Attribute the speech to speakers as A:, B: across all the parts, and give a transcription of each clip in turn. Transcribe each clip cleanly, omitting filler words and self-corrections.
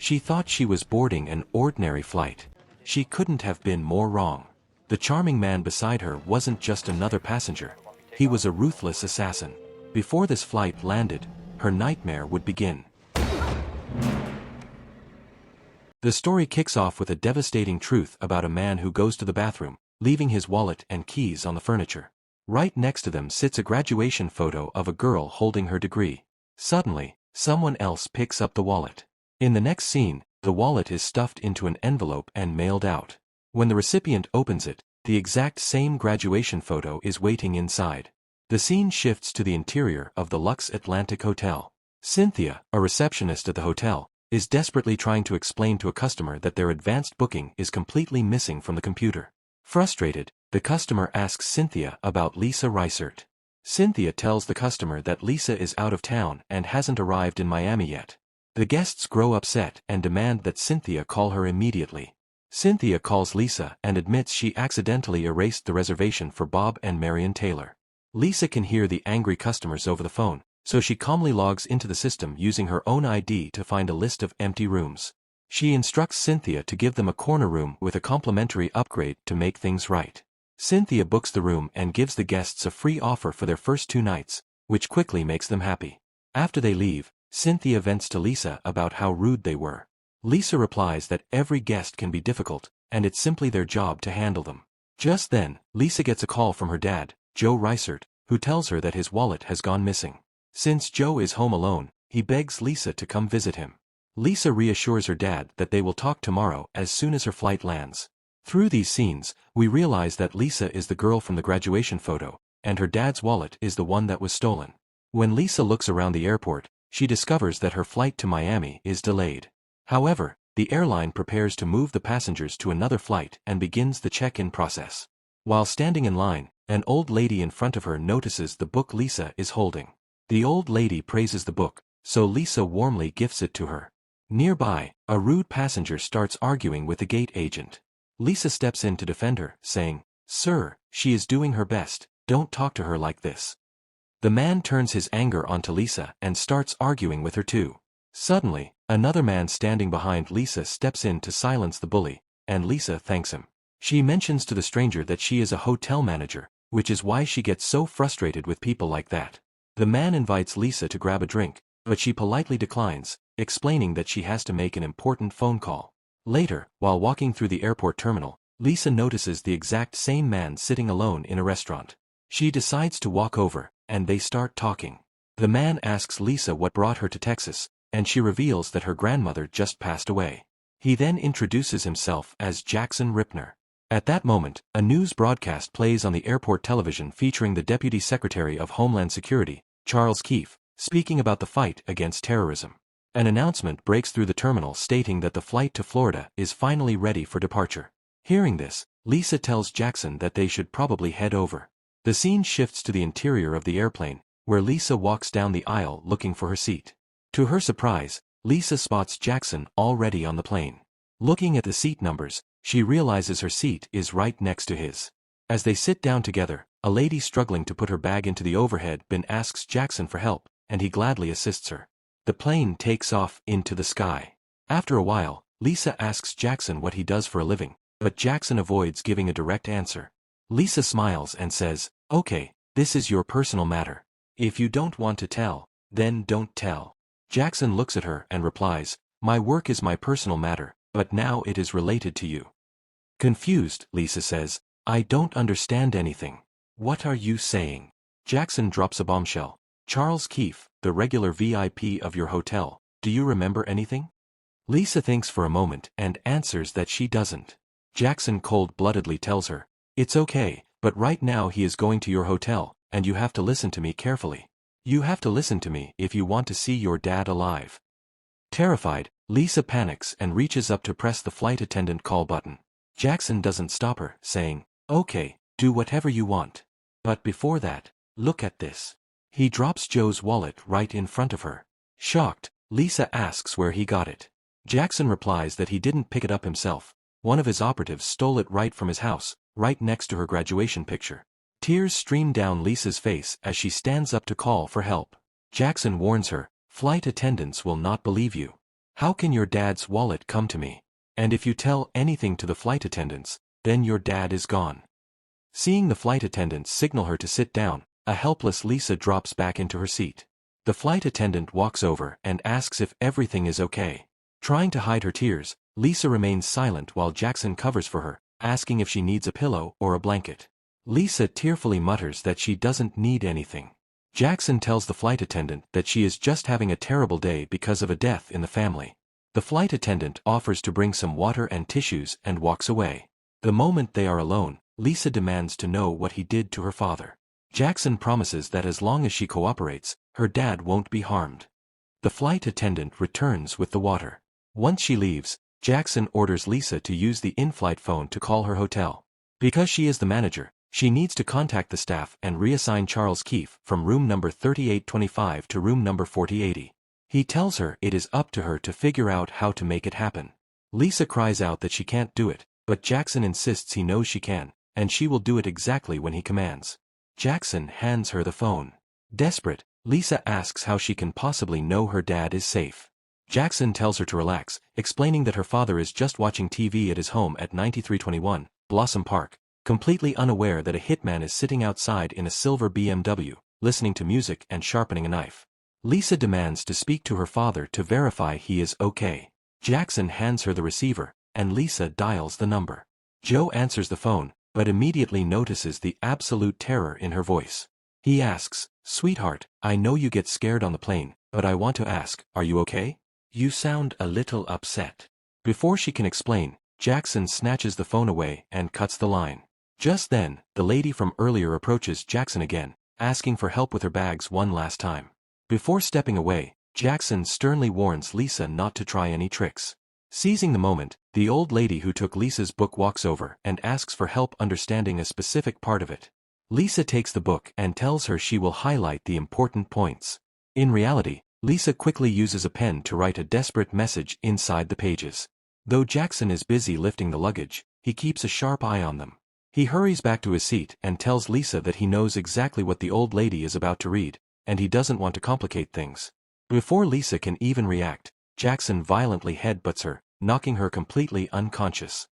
A: She thought she was boarding an ordinary flight. She couldn't have been more wrong. The charming man beside her wasn't just another passenger. He was a ruthless assassin. Before this flight landed, her nightmare would begin. The story kicks off with a devastating truth about a man who goes to the bathroom, leaving his wallet and keys on the furniture. Right next to them sits a graduation photo of a girl holding her degree. Suddenly, someone else picks up the wallet. In the next scene, the wallet is stuffed into an envelope and mailed out. When the recipient opens it, the exact same graduation photo is waiting inside. The scene shifts to the interior of the Lux Atlantic Hotel. Cynthia, a receptionist at the hotel, is desperately trying to explain to a customer that their advanced booking is completely missing from the computer. Frustrated, the customer asks Cynthia about Lisa Reisert. Cynthia tells the customer that Lisa is out of town and hasn't arrived in Miami yet. The guests grow upset and demand that Cynthia call her immediately. Cynthia calls Lisa and admits she accidentally erased the reservation for Bob and Marion Taylor. Lisa can hear the angry customers over the phone, so she calmly logs into the system using her own ID to find a list of empty rooms. She instructs Cynthia to give them a corner room with a complimentary upgrade to make things right. Cynthia books the room and gives the guests a free offer for their first 2 nights, which quickly makes them happy. After they leave, Cynthia vents to Lisa about how rude they were. Lisa replies that every guest can be difficult, and it's simply their job to handle them. Just then, Lisa gets a call from her dad, Joe Reisert, who tells her that his wallet has gone missing. Since Joe is home alone, he begs Lisa to come visit him. Lisa reassures her dad that they will talk tomorrow as soon as her flight lands. Through these scenes, we realize that Lisa is the girl from the graduation photo, and her dad's wallet is the one that was stolen. When Lisa looks around the airport, she discovers that her flight to Miami is delayed. However, the airline prepares to move the passengers to another flight and begins the check-in process. While standing in line, an old lady in front of her notices the book Lisa is holding. The old lady praises the book, so Lisa warmly gifts it to her. Nearby, a rude passenger starts arguing with the gate agent. Lisa steps in to defend her, saying, "Sir, she is doing her best, don't talk to her like this." The man turns his anger onto Lisa and starts arguing with her too. Suddenly, another man standing behind Lisa steps in to silence the bully, and Lisa thanks him. She mentions to the stranger that she is a hotel manager, which is why she gets so frustrated with people like that. The man invites Lisa to grab a drink, but she politely declines, explaining that she has to make an important phone call. Later, while walking through the airport terminal, Lisa notices the exact same man sitting alone in a restaurant. She decides to walk over, and they start talking. The man asks Lisa what brought her to Texas, and she reveals that her grandmother just passed away. He then introduces himself as Jackson Ripner. At that moment, a news broadcast plays on the airport television featuring the Deputy Secretary of Homeland Security, Charles Keefe, speaking about the fight against terrorism. An announcement breaks through the terminal stating that the flight to Florida is finally ready for departure. Hearing this, Lisa tells Jackson that they should probably head over. The scene shifts to the interior of the airplane, where Lisa walks down the aisle looking for her seat. To her surprise, Lisa spots Jackson already on the plane. Looking at the seat numbers, she realizes her seat is right next to his. As they sit down together, a lady struggling to put her bag into the overhead bin asks Jackson for help, and he gladly assists her. The plane takes off into the sky. After a while, Lisa asks Jackson what he does for a living, but Jackson avoids giving a direct answer. Lisa smiles and says, "Okay, this is your personal matter. If you don't want to tell, then don't tell." Jackson looks at her and replies, "My work is my personal matter, but now it is related to you." Confused, Lisa says, "I don't understand anything. What are you saying?" Jackson drops a bombshell. "Charles Keefe, the regular VIP of your hotel, do you remember anything?" Lisa thinks for a moment and answers that she doesn't. Jackson cold-bloodedly tells her, "It's okay, but right now he is going to your hotel, and you have to listen to me carefully. You have to listen to me if you want to see your dad alive." Terrified, Lisa panics and reaches up to press the flight attendant call button. Jackson doesn't stop her, saying, "Okay, do whatever you want. But before that, look at this." He drops Joe's wallet right in front of her. Shocked, Lisa asks where he got it. Jackson replies that he didn't pick it up himself. One of his operatives stole it right from his house, right next to her graduation picture. Tears stream down Lisa's face as she stands up to call for help. Jackson warns her, "Flight attendants will not believe you. How can your dad's wallet come to me? And if you tell anything to the flight attendants, then your dad is gone. Seeing the flight attendants signal her to sit down, a helpless Lisa drops back into her seat. The flight attendant walks over and asks if everything is okay. Trying to hide her tears, Lisa remains silent while Jackson covers for her, asking if she needs a pillow or a blanket. Lisa tearfully mutters that she doesn't need anything. Jackson tells the flight attendant that she is just having a terrible day because of a death in the family. The flight attendant offers to bring some water and tissues and walks away. The moment they are alone, Lisa demands to know what he did to her father. Jackson promises that as long as she cooperates, her dad won't be harmed. The flight attendant returns with the water. Once she leaves, Jackson orders Lisa to use the in-flight phone to call her hotel. Because she is the manager, she needs to contact the staff and reassign Charles Keefe from room number 3825 to room number 4080. He tells her it is up to her to figure out how to make it happen. Lisa cries out that she can't do it, but Jackson insists he knows she can, and she will do it exactly when he commands. Jackson hands her the phone. Desperate, Lisa asks how she can possibly know her dad is safe. Jackson tells her to relax, explaining that her father is just watching TV at his home at 9321 Blossom Park, completely unaware that a hitman is sitting outside in a silver BMW, listening to music and sharpening a knife. Lisa demands to speak to her father to verify he is okay. Jackson hands her the receiver, and Lisa dials the number. Joe answers the phone, but immediately notices the absolute terror in her voice. He asks, "Sweetheart, I know you get scared on the plane, but I want to ask, are you okay? You sound a little upset." Before she can explain, Jackson snatches the phone away and cuts the line. Just then, the lady from earlier approaches Jackson again, asking for help with her bags one last time. Before stepping away, Jackson sternly warns Lisa not to try any tricks. Seizing the moment, the old lady who took Lisa's book walks over and asks for help understanding a specific part of it. Lisa takes the book and tells her she will highlight the important points. In reality, Lisa quickly uses a pen to write a desperate message inside the pages. Though Jackson is busy lifting the luggage, he keeps a sharp eye on them. He hurries back to his seat and tells Lisa that he knows exactly what the old lady is about to read, and he doesn't want to complicate things. Before Lisa can even react, Jackson violently headbutts her, knocking her completely unconscious.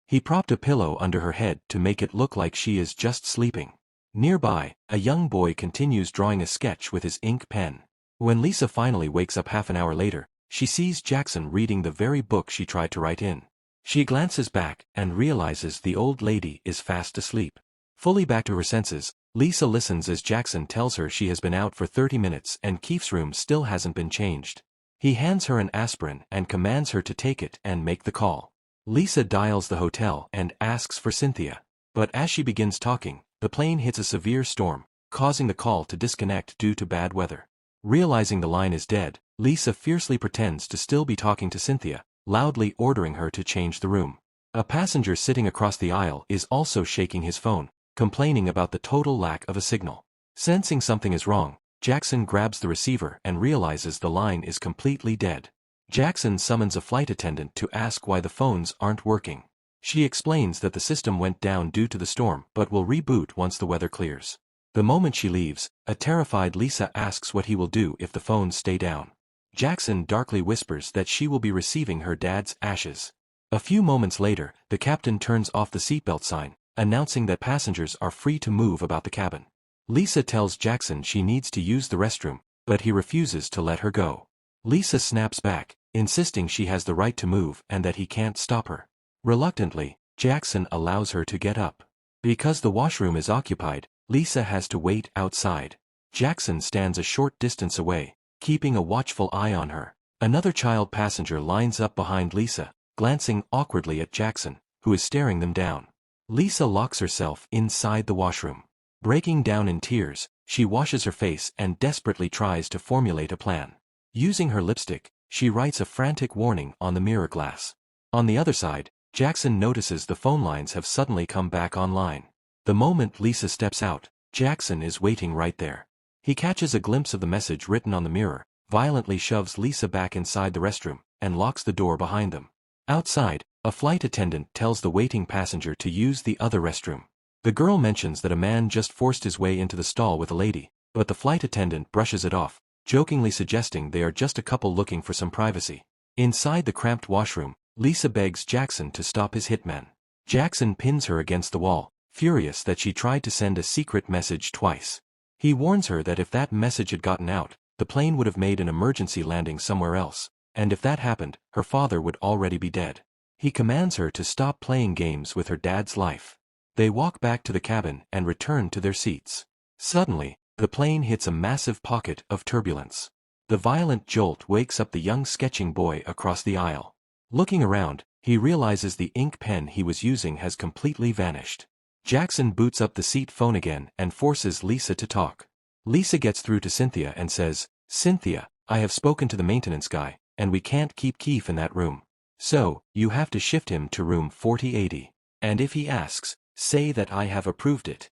A: He propped a pillow under her head to make it look like she is just sleeping. Nearby, a young boy continues drawing a sketch with his ink pen. When Lisa finally wakes up half an hour later, she sees Jackson reading the very book she tried to write in. She glances back and realizes the old lady is fast asleep. Fully back to her senses, Lisa listens as Jackson tells her she has been out for 30 minutes and Keefe's room still hasn't been changed. He hands her an aspirin and commands her to take it and make the call. Lisa dials the hotel and asks for Cynthia. But as she begins talking, the plane hits a severe storm, causing the call to disconnect due to bad weather. Realizing the line is dead, Lisa fiercely pretends to still be talking to Cynthia, loudly ordering her to change the room. A passenger sitting across the aisle is also shaking his phone, complaining about the total lack of a signal. Sensing something is wrong, Jackson grabs the receiver and realizes the line is completely dead. Jackson summons a flight attendant to ask why the phones aren't working. She explains that the system went down due to the storm but will reboot once the weather clears. The moment she leaves, a terrified Lisa asks what he will do if the phones stay down. Jackson darkly whispers that she will be receiving her dad's ashes. A few moments later, the captain turns off the seatbelt sign, announcing that passengers are free to move about the cabin. Lisa tells Jackson she needs to use the restroom, but he refuses to let her go. Lisa snaps back, insisting she has the right to move and that he can't stop her. Reluctantly, Jackson allows her to get up. Because the washroom is occupied, Lisa has to wait outside. Jackson stands a short distance away, keeping a watchful eye on her. Another child passenger lines up behind Lisa, glancing awkwardly at Jackson, who is staring them down. Lisa locks herself inside the washroom. Breaking down in tears, she washes her face and desperately tries to formulate a plan. Using her lipstick, she writes a frantic warning on the mirror glass. On the other side, Jackson notices the phone lines have suddenly come back online. The moment Lisa steps out, Jackson is waiting right there. He catches a glimpse of the message written on the mirror, violently shoves Lisa back inside the restroom, and locks the door behind them. Outside, a flight attendant tells the waiting passenger to use the other restroom. The girl mentions that a man just forced his way into the stall with a lady, but the flight attendant brushes it off, jokingly suggesting they are just a couple looking for some privacy. Inside the cramped washroom, Lisa begs Jackson to stop his hitman. Jackson pins her against the wall, furious that she tried to send a secret message twice. He warns her that if that message had gotten out, the plane would have made an emergency landing somewhere else, and if that happened, her father would already be dead. He commands her to stop playing games with her dad's life. They walk back to the cabin and return to their seats. Suddenly, the plane hits a massive pocket of turbulence. The violent jolt wakes up the young sketching boy across the aisle. Looking around, he realizes the ink pen he was using has completely vanished. Jackson boots up the seat phone again and forces Lisa to talk. Lisa gets through to Cynthia and says, "Cynthia, I have spoken to the maintenance guy, and we can't keep Keith in that room. So, you have to shift him to room 4080. And if he asks, say that I have approved it."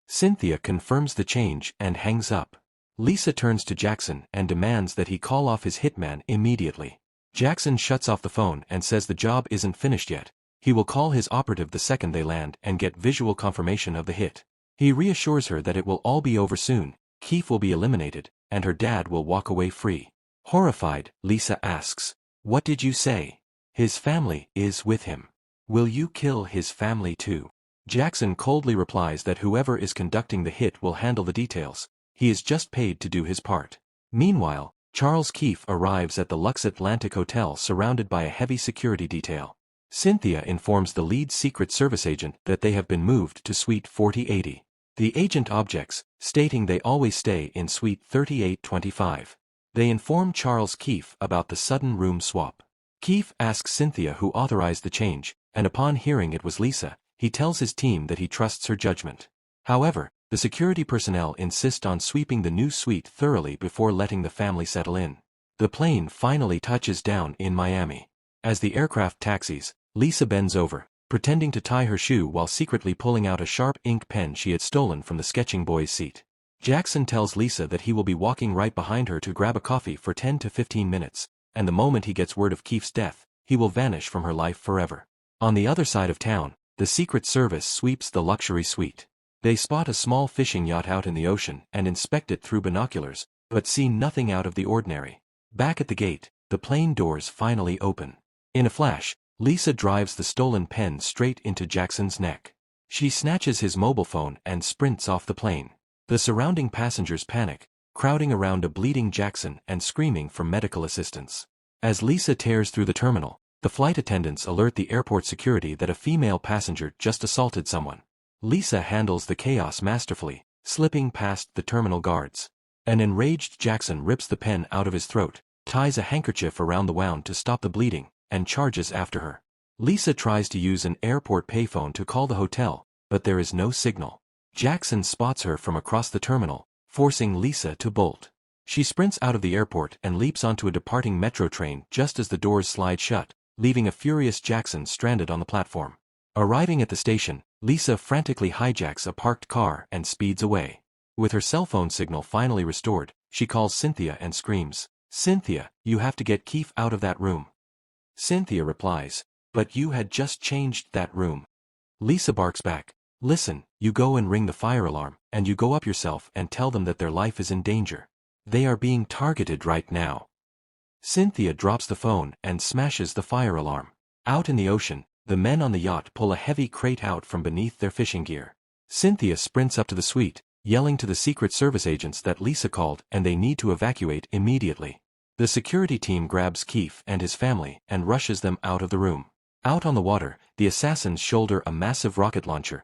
A: Cynthia confirms the change and hangs up. Lisa turns to Jackson and demands that he call off his hitman immediately. Jackson shuts off the phone and says the job isn't finished yet. He will call his operative the second they land and get visual confirmation of the hit. He reassures her that it will all be over soon, Keith will be eliminated, and her dad will walk away free. Horrified, Lisa asks, "What did you say?" "His family is with him. Will you kill his family too?" Jackson coldly replies that whoever is conducting the hit will handle the details. He is just paid to do his part. Meanwhile, Charles Keefe arrives at the Lux Atlantic Hotel surrounded by a heavy security detail. Cynthia informs the lead Secret Service agent that they have been moved to Suite 4080. The agent objects, stating they always stay in Suite 3825. They inform Charles Keefe about the sudden room swap. Keefe asks Cynthia who authorized the change, and upon hearing it was Lisa, he tells his team that he trusts her judgment. However, the security personnel insist on sweeping the new suite thoroughly before letting the family settle in. The plane finally touches down in Miami. As the aircraft taxis, Lisa bends over, pretending to tie her shoe while secretly pulling out a sharp ink pen she had stolen from the sketching boy's seat. Jackson tells Lisa that he will be walking right behind her to grab a coffee for 10 to 15 minutes, and the moment he gets word of Keefe's death, he will vanish from her life forever. On the other side of town, the Secret Service sweeps the luxury suite. They spot a small fishing yacht out in the ocean and inspect it through binoculars, but see nothing out of the ordinary. Back at the gate, the plane doors finally open. In a flash, Lisa drives the stolen pen straight into Jackson's neck. She snatches his mobile phone and sprints off the plane. The surrounding passengers panic, crowding around a bleeding Jackson and screaming for medical assistance. As Lisa tears through the terminal, the flight attendants alert the airport security that a female passenger just assaulted someone. Lisa handles the chaos masterfully, slipping past the terminal guards. An enraged Jackson rips the pen out of his throat, ties a handkerchief around the wound to stop the bleeding, and charges after her. Lisa tries to use an airport payphone to call the hotel, but there is no signal. Jackson spots her from across the terminal, forcing Lisa to bolt. She sprints out of the airport and leaps onto a departing metro train just as the doors slide shut, leaving a furious Jackson stranded on the platform. Arriving at the station, Lisa frantically hijacks a parked car and speeds away. With her cell phone signal finally restored, she calls Cynthia and screams, "Cynthia, you have to get Keefe out of that room." Cynthia replies, "But you had just changed that room." Lisa barks back, "Listen, you go and ring the fire alarm, and you go up yourself and tell them that their life is in danger. They are being targeted right now." Cynthia drops the phone and smashes the fire alarm. Out in the ocean, the men on the yacht pull a heavy crate out from beneath their fishing gear. Cynthia sprints up to the suite, yelling to the Secret Service agents that Lisa called and they need to evacuate immediately. The security team grabs Keefe and his family and rushes them out of the room. Out on the water, the assassins shoulder a massive rocket launcher,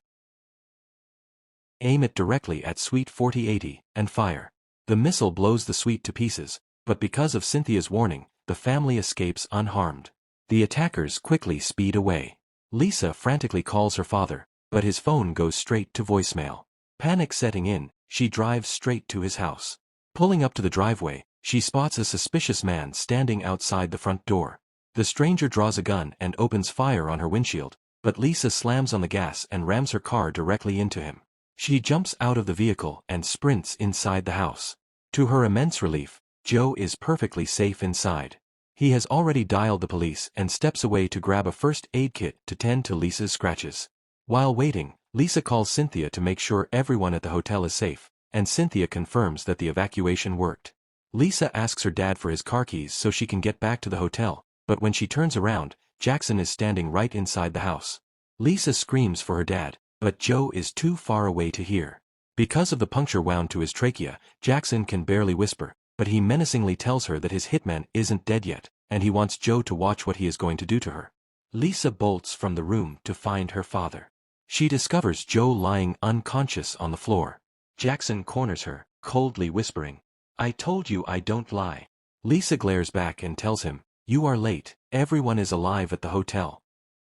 A: aim it directly at Suite 4080, and fire. The missile blows the suite to pieces, but because of Cynthia's warning, the family escapes unharmed. The attackers quickly speed away. Lisa frantically calls her father, but his phone goes straight to voicemail. Panic setting in, she drives straight to his house. Pulling up to the driveway, she spots a suspicious man standing outside the front door. The stranger draws a gun and opens fire on her windshield, but Lisa slams on the gas and rams her car directly into him. She jumps out of the vehicle and sprints inside the house. To her immense relief, Joe is perfectly safe inside. He has already dialed the police and steps away to grab a first aid kit to tend to Lisa's scratches. While waiting, Lisa calls Cynthia to make sure everyone at the hotel is safe, and Cynthia confirms that the evacuation worked. Lisa asks her dad for his car keys so she can get back to the hotel, but when she turns around, Jackson is standing right inside the house. Lisa screams for her dad, but Joe is too far away to hear. Because of the puncture wound to his trachea, Jackson can barely whisper, but he menacingly tells her that his hitman isn't dead yet, and he wants Joe to watch what he is going to do to her. Lisa bolts from the room to find her father. She discovers Joe lying unconscious on the floor. Jackson corners her, coldly whispering, "I told you I don't lie." Lisa glares back and tells him, "You are late, everyone is alive at the hotel."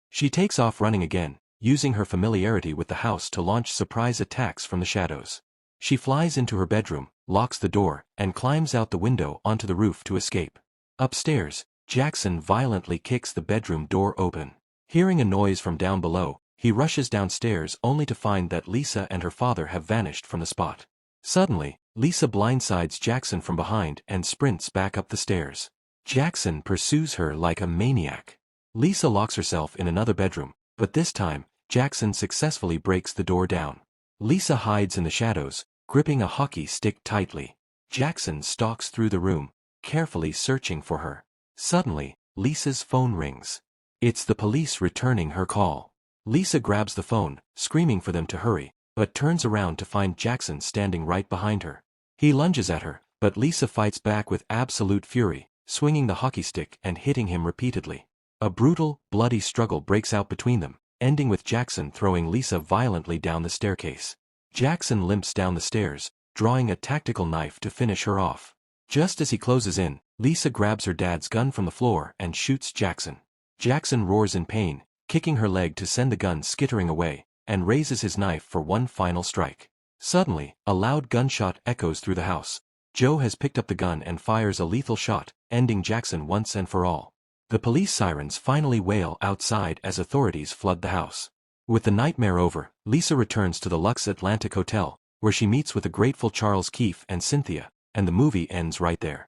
A: She takes off running again, using her familiarity with the house to launch surprise attacks from the shadows. She flies into her bedroom, locks the door, and climbs out the window onto the roof to escape. Upstairs, Jackson violently kicks the bedroom door open. Hearing a noise from down below, he rushes downstairs only to find that Lisa and her father have vanished from the spot. Suddenly, Lisa blindsides Jackson from behind and sprints back up the stairs. Jackson pursues her like a maniac. Lisa locks herself in another bedroom, but this time, Jackson successfully breaks the door down. Lisa hides in the shadows, gripping a hockey stick tightly. Jackson stalks through the room, carefully searching for her. Suddenly, Lisa's phone rings. It's the police returning her call. Lisa grabs the phone, screaming for them to hurry, but turns around to find Jackson standing right behind her. He lunges at her, but Lisa fights back with absolute fury, swinging the hockey stick and hitting him repeatedly. A brutal, bloody struggle breaks out between them, ending with Jackson throwing Lisa violently down the staircase. Jackson limps down the stairs, drawing a tactical knife to finish her off. Just as he closes in, Lisa grabs her dad's gun from the floor and shoots Jackson. Jackson roars in pain, kicking her leg to send the gun skittering away, and raises his knife for one final strike. Suddenly, a loud gunshot echoes through the house. Joe has picked up the gun and fires a lethal shot, ending Jackson once and for all. The police sirens finally wail outside as authorities flood the house. With the nightmare over, Lisa returns to the Lux Atlantic Hotel, where she meets with the grateful Charles Keefe and Cynthia, and the movie ends right there.